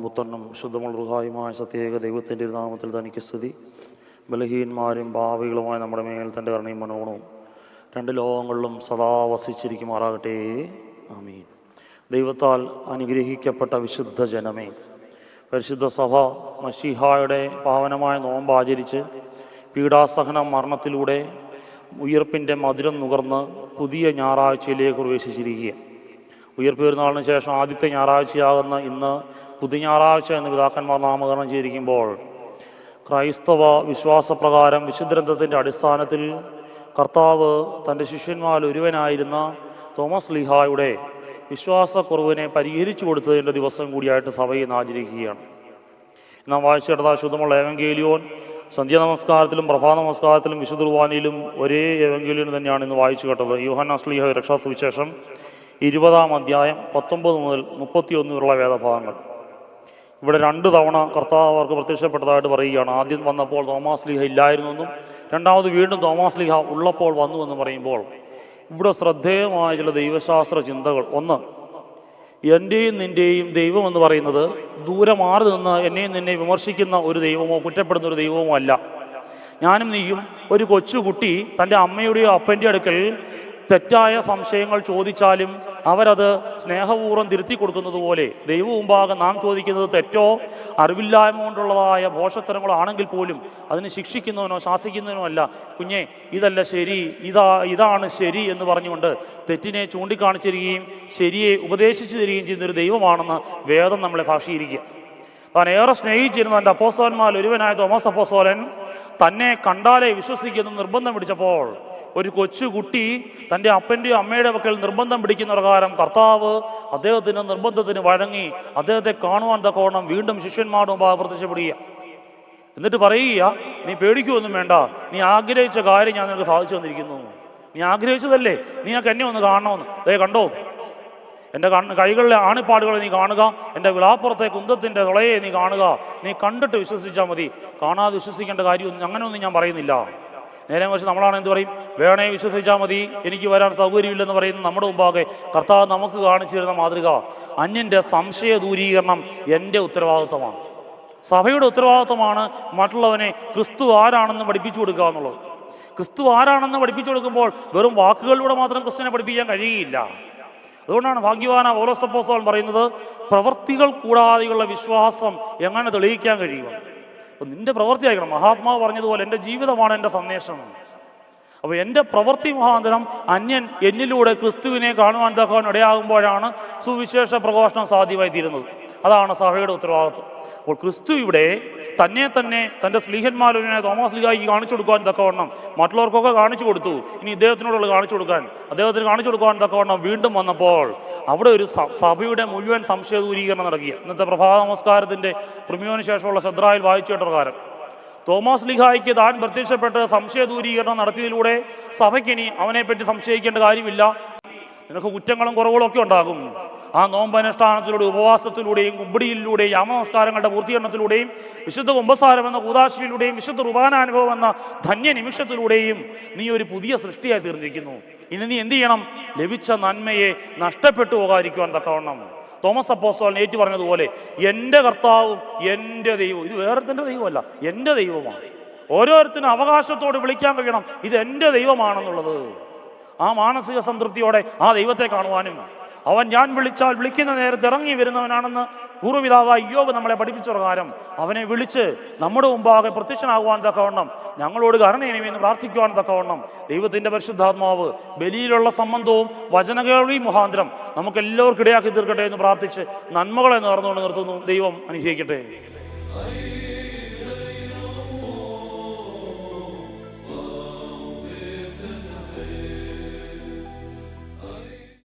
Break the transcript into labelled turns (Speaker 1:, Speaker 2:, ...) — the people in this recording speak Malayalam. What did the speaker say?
Speaker 1: പുത്രനും ശുദ്ധമുള്ള റുഹായുമായ സത്യേക ദൈവത്തിൻ്റെ നാമത്തിൽ തനിക്ക് സ്തുതി. ബലഹീന്മാരും ഭാവികളുമായ നമ്മുടെ മേൽ തൻ്റെ കരുണയും മനോഗുണവും രണ്ട് ലോകങ്ങളിലും സദാ വസിച്ചിരിക്കുമാറാകട്ടെ. ആമീൻ. ദൈവത്താൽ അനുഗ്രഹിക്കപ്പെട്ട വിശുദ്ധ ജനമേ, പരിശുദ്ധ സഭ മശീഹായുടെ പാവനമായ നോമ്പ് ആചരിച്ച് പീഡാസഹന മരണത്തിലൂടെ ഉയർപ്പിൻ്റെ മധുരം നുകർന്ന് പുതിയ ഞായറാഴ്ചയിലേക്ക് പ്രവേശിച്ചിരിക്കുക. ഉയർപ്പ് പെരുന്നാളിന് ശേഷം ആദ്യത്തെ ഞായറാഴ്ചയാകുന്ന ഇന്ന് പുതിയ ഞായറാഴ്ച എന്ന് പിതാക്കന്മാർ നാമകരണം ചെയ്തിരിക്കുമ്പോൾ, ക്രൈസ്തവ വിശ്വാസപ്രകാരം വിശുദ്ധഗ്രന്ഥത്തിൻ്റെ അടിസ്ഥാനത്തിൽ കർത്താവ് തൻ്റെ ശിഷ്യന്മാരിൽ ഒരുവനായിരുന്ന തോമസ് ലീഹായുടെ വിശ്വാസക്കുറവിനെ പരിഹരിച്ചു കൊടുത്തതിൻ്റെ ദിവസം കൂടിയായിട്ട് സഭയിൽ നിന്ന് ആചരിക്കുകയാണ്. നാം വായിച്ചെടുത്ത ശുദ്ധമുള്ള ഏവങ്കേലിയോൻ സന്ധ്യാനമസ്കാരത്തിലും പ്രഭാത നമസ്കാരത്തിലും വിശുദ്ധ കുർബാനയിലും ഒരേ ഏവങ്കേലിയോൻ തന്നെയാണ് ഇന്ന് വായിച്ചു കേട്ടത്. യോഹന്നാൻ ശ്ലീഹ രക്ഷാസുവിശേഷം 20-ാം അധ്യായം 19 മുതൽ 31 വരെയുള്ള വേദഭാഗങ്ങൾ. ഇവിടെ 2 തവണ കർത്താവ് അവർക്ക് പ്രത്യക്ഷപ്പെട്ടതായിട്ട് പറയുകയാണ്. ആദ്യം വന്നപ്പോൾ തോമാസ് ലീഹ ഇല്ലായിരുന്നെന്നും രണ്ടാമത് വീണ്ടും തോമാസ് ലീഹ ഉള്ളപ്പോൾ വന്നു എന്ന് പറയുമ്പോൾ ഇവിടെ ശ്രദ്ധേയമായ ചില ദൈവശാസ്ത്ര ചിന്തകൾ. ഒന്ന്, എൻ്റെയും നിൻ്റെയും ദൈവം എന്ന് പറയുന്നത് ദൂരെ മാറി നിന്ന് എന്നെയും നിന്നെ വിമർശിക്കുന്ന ഒരു ദൈവമോ കുറ്റപ്പെടുന്ന ഒരു ദൈവമോ അല്ല. ഞാനും നീയും ഒരു കൊച്ചുകുട്ടി തൻ്റെ അമ്മയുടെയോ അപ്പൻ്റെ അടുക്കൽ തെറ്റായ സംശയങ്ങൾ ചോദിച്ചാലും അവരത് സ്നേഹപൂർവ്വം തിരുത്തി കൊടുക്കുന്നത് പോലെ ദൈവം മുമ്പാകെ നാം ചോദിക്കുന്നത് തെറ്റോ അറിവില്ലായ്മ കൊണ്ടുള്ളതായ ഭോഷത്തരങ്ങളോ ആണെങ്കിൽ പോലും അതിന് ശിക്ഷിക്കുന്നവനോ ശാസിക്കുന്നവനോ അല്ല. കുഞ്ഞെ, ഇതല്ല ശരി, ഇതാണ് ശരി എന്ന് പറഞ്ഞുകൊണ്ട് തെറ്റിനെ ചൂണ്ടിക്കാണിച്ചിരിക്കുകയും ശരിയെ ഉപദേശിച്ചു തരികയും ചെയ്യുന്നൊരു ദൈവമാണെന്ന് വേദം നമ്മളെ സാക്ഷീകരിക്കുക. താൻ ഏറെ സ്നേഹിച്ചിരുന്ന തൻ്റെ അപ്പോസ്തലന്മാരിൽ ഒരുവനായ തോമസ് അപ്പോസ്തലൻ തന്നെ കണ്ടാലേ വിശ്വസിക്കുന്നു നിർബന്ധം പിടിച്ചപ്പോൾ ഒരു കൊച്ചുകുട്ടി തൻ്റെ അപ്പൻ്റെയോ അമ്മയുടെ പക്കൽ നിർബന്ധം പിടിക്കുന്ന പ്രകാരം കർത്താവ് അദ്ദേഹത്തിന് നിർബന്ധത്തിന് വഴങ്ങി അദ്ദേഹത്തെ കാണുവാൻ തക്കവണ്ണം വീണ്ടും ശിഷ്യന്മാരുടെ മുമ്പാകെ പ്രത്യക്ഷപ്പെടുക. എന്നിട്ട് പറയുക, നീ പേടിക്കുകയൊന്നും വേണ്ട, നീ ആഗ്രഹിച്ച കാര്യം ഞാൻ നിനക്ക് സാധിച്ചു തന്നിരിക്കുന്നു. നീ ആഗ്രഹിച്ചതല്ലേ, നീക്ക് എന്നെ ഒന്ന് കാണണമെന്ന്. കണ്ടോ, എൻ്റെ കൈകളിലെ ആണിപ്പാടുകളെ നീ കാണുക, എൻ്റെ വിളാപ്പുറത്തെ കുന്തത്തിൻ്റെ തുളയെ നീ കാണുക. നീ കണ്ടിട്ട് വിശ്വസിച്ചാൽ മതി, കാണാതെ വിശ്വസിക്കേണ്ട കാര്യമൊന്നും അങ്ങനെയൊന്നും ഞാൻ പറയുന്നില്ല. നേരെ മറിച്ച് നമ്മളാണ് എന്ത് പറയും, വേണേ വിശ്വസിച്ചാൽ മതി, എനിക്ക് വരാൻ സൗകര്യമില്ലെന്ന് പറയുന്ന നമ്മുടെ മുമ്പാകെ കർത്താവ് നമുക്ക് കാണിച്ചു തരുന്ന മാതൃക അന്യൻ്റെ സംശയ ദൂരീകരണം എൻ്റെ ഉത്തരവാദിത്വമാണ്. സഭയുടെ ഉത്തരവാദിത്വമാണ് മറ്റുള്ളവനെ ക്രിസ്തു ആരാണെന്ന് പഠിപ്പിച്ചു കൊടുക്കുക എന്നുള്ളത്. ക്രിസ്തു ആരാണെന്ന് പഠിപ്പിച്ചു കൊടുക്കുമ്പോൾ വെറും വാക്കുകളിലൂടെ മാത്രം ക്രിസ്തുവിനെ പഠിപ്പിക്കാൻ കഴിയുകയില്ല. അതുകൊണ്ടാണ് ഭാഗ്യവാന പൗലോസ് അപ്പോസ്തലൻ പറയുന്നത്, പ്രവൃത്തികൾ കൂടാതെയുള്ള വിശ്വാസം എങ്ങനെ തെളിയിക്കാൻ കഴിയുമോ? അപ്പം നിന്റെ പ്രവൃത്തി ആയിരിക്കണം. മഹാത്മാവ് പറഞ്ഞതുപോലെ എൻ്റെ ജീവിതമാണ് എൻ്റെ സന്ദേശം. അപ്പോൾ എൻ്റെ പ്രവൃത്തി മുഖാന്തരം അന്യൻ എന്നിലൂടെ ക്രിസ്തുവിനെ കാണുവാൻ തക്കവൻ ഇടയാകുമ്പോഴാണ് സുവിശേഷ പ്രഘോഷണം സാധ്യമായി തീരുന്നത്. അതാണ് സഭയുടെ ഉത്തരവാദിത്വം. അപ്പോൾ ക്രിസ്തു ഇവിടെ തന്നെ തൻ്റെ സ്ലീഹന്മാരൊരുവനെ തോമസ് ലീഹായ്ക്ക് കാണിച്ചു കൊടുക്കാൻ തക്കവണ്ണം മറ്റുള്ളവർക്കൊക്കെ കാണിച്ചു കൊടുത്തു. ഇനി ഇദ്ദേഹത്തിനോടുള്ള അദ്ദേഹത്തിന് കാണിച്ചു കൊടുക്കാൻ തക്കവണ്ണം വീണ്ടും വന്നപ്പോൾ അവിടെ ഒരു സഭയുടെ മുഴുവൻ സംശയ ദൂരീകരണം നടക്കുക. ഇന്നത്തെ പ്രഭാത നമസ്കാരത്തിൻ്റെ പ്രിമിയോന് ശേഷമുള്ള ശ്രദ്ധായിൽ വായിച്ചു കേട്ട പ്രകാരം തോമസ് ലീഹായ്ക്ക് താൻ പ്രത്യക്ഷപ്പെട്ട് സംശയ ദൂരീകരണം നടത്തിയതിലൂടെ സഭയ്ക്കിനി അവനെപ്പറ്റി സംശയിക്കേണ്ട കാര്യമില്ല. നിനക്ക് കുറ്റങ്ങളും കുറവുകളും ഒക്കെ ഉണ്ടാകും. ആ നോമ്പനുഷ്ഠാനത്തിലൂടെ, ഉപവാസത്തിലൂടെയും, കുമ്പിടിയിലൂടെയും, യാമനമസ്കാരങ്ങളുടെ പൂർത്തീകരണത്തിലൂടെയും, വിശുദ്ധ കുമ്പസാരം എന്ന കൂദാശയിലൂടെയും, വിശുദ്ധ കുർബാനാനുഭവം എന്ന ധന്യ നിമിഷത്തിലൂടെയും നീ ഒരു പുതിയ സൃഷ്ടിയായി തീർന്നിരിക്കുന്നു. ഇനി നീ എന്ത് ചെയ്യണം? ലഭിച്ച നന്മയെ നഷ്ടപ്പെട്ടു പോകാതിരിക്കുവാൻ തക്കവണ്ണം തോമസ് അപ്പോസ്തലൻ ഏറ്റു പറഞ്ഞതുപോലെ എൻ്റെ കർത്താവും എൻ്റെ ദൈവവും, ഇത് വേറൊരുത്തൻ്റെ ദൈവമല്ല, എൻ്റെ ദൈവമാണ്. ഓരോരുത്തരും അവകാശത്തോട് വിളിക്കാൻ കഴിയണം, ഇത് എൻ്റെ ദൈവമാണെന്നുള്ളത്. ആ മാനസിക സംതൃപ്തിയോടെ ആ ദൈവത്തെ കാണുവാനും അവൻ ഞാൻ വിളിച്ചാൽ വിളിക്കുന്ന നേരത്ത് ഇറങ്ങി വരുന്നവനാണെന്ന് പൂർവ്വപിതാവായ ഇയ്യോബ് നമ്മളെ പഠിപ്പിച്ച പ്രകാരം അവനെ വിളിച്ച് നമ്മുടെ മുമ്പാകെ പ്രത്യക്ഷനാകുവാൻ തക്കവണ്ണം, ഞങ്ങളോട് കരുണയണിയുമെന്ന് പ്രാർത്ഥിക്കുവാൻ തക്കവണ്ണം ദൈവത്തിൻ്റെ പരിശുദ്ധാത്മാവ് ബലിയിലുള്ള സംബന്ധവും വചനകേൾവിയും മുഖാന്തരം നമുക്കെല്ലാവർക്കും ഇടയാക്കി തീർക്കട്ടെ എന്ന് പ്രാർത്ഥിച്ച് നന്മകളെ നേർന്നുകൊണ്ട് നിർത്തുന്നു. ദൈവം അനുഗ്രഹിക്കട്ടെ.